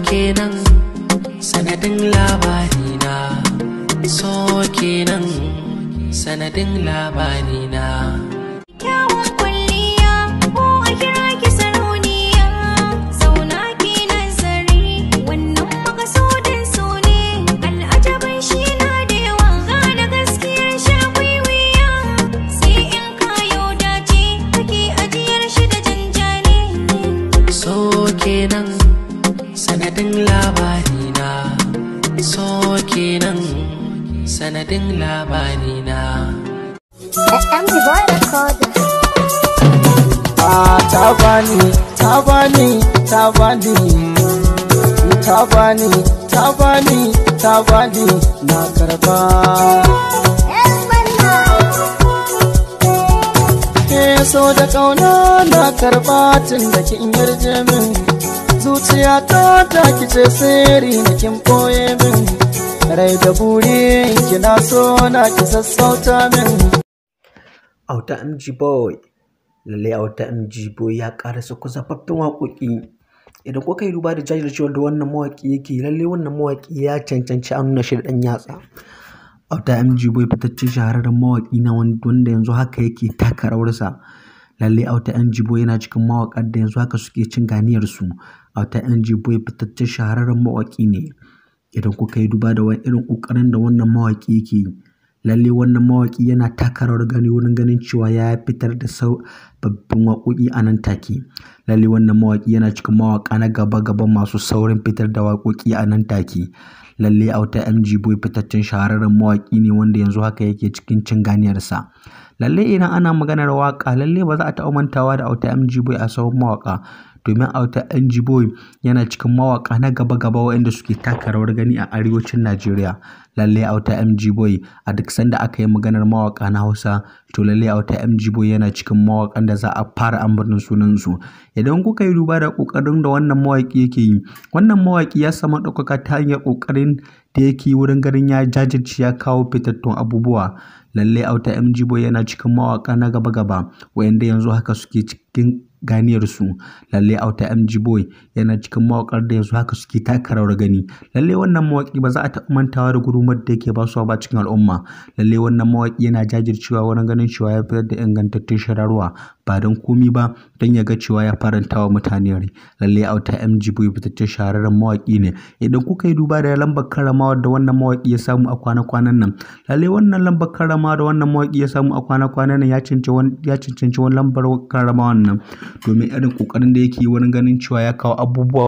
kenan sanadin labarina, so kenan sanadin labarina. Kyawun kwalliya ko a kira ki sarauniya, zauna ki nazari wannan makasudin so ne. Al'ajabin shi na da yawa, gane gaskiyar shakwiwiya, sai in kayo dace kake ajiyar shi da janjani. So kenan sanadin labarina, so kenan sanadin labarina. Ta bani na karba. So da kauna na karba tun da kin yarje min, zuciya ta kice sirri na kin boye min, rai da buri kina so na ki sassauta min. Auta MG boy, lalle Auta MG boy ya karasa kusa faffin wakoki. Idan kuka yi duba da jajircewar da wannan mawaki yake, lalle wannan mawaki ya cancanci an nuna shi da dan yatsa. Auta MG boy fitaccen shahararren mawaki na wanda yanzu haka yake taka rawarsa. Lalle Auta MG boy yana cikin mawakan da yanzu haka suke cin ganiyar su. Auta MG boy fitaccen shahararren mawaki ne. Idan kuka yi duba da wani irin kokarin da wannan mawaki yake, lalle wannan mawaki yana taka rawar gani wurin ganin cewa ya fitar da sababbin waƙoƙi a nan take. Lalle wannan mawaki yana cikin mawaka na gaba masu saurin fitar da waƙoƙi a nan take. Lalle Auta MG boy fitaccen shahararren mawaki ne wanda yanzu haka yake cikin cin ganiyarsa. Lalle idan ana maganar waka, lalle ba za a taɓa mantawa da Auta MG boy a sahun mawaka, domin Auta MG boy yana cikin mawaka na gaba waɗanda suke taka rawar gani a arewacin Najeriya. Lalle Auta MG boy a duk sanda aka yi maganar mawaka na Hausa, to lalle Auta MG boy yana cikin mawakan da za a fara ambaton sunansu. Idan kuka yi duba da kokarin da wannan mawaki yake yi, wannan mawaki ya samu ɗaukaka ta hanyar kokarin da yake wurin ganin ya jajirce ya kawo fitattun abubuwa. Lalle Auta MG boy yana cikin mawaka na gaba waɗanda yanzu haka suke cikin ganiyarsu. Lalle Auta MG boy yana cikin mawakar da yanzu haka suke taka rawar gani. Lalle wannan mawaki ba za a taɓa mantawa da gudunmawar da yake basuwa ba cikin al'umma. Lalle wannan mawaki yana jajircewa wurin ganin cewa ya fitar da ingantattun shirarwa, ba don komi ba don ya ga cewa ya faranta wa mutane rai. Lalle Auta MG boy fitaccen shahararren mawaki ne. Idan kuka yi duba da lambar karramawar da wannan mawaki ya samu a kwana-kwanan nan, lalle wannan lambar karramawa da wannan mawaki ya samu a kwana-kwanan nan ya cancanci wani lambar karramawar nan, domin irin kokarin da yake wurin ganin cewa ya kawo abubuwa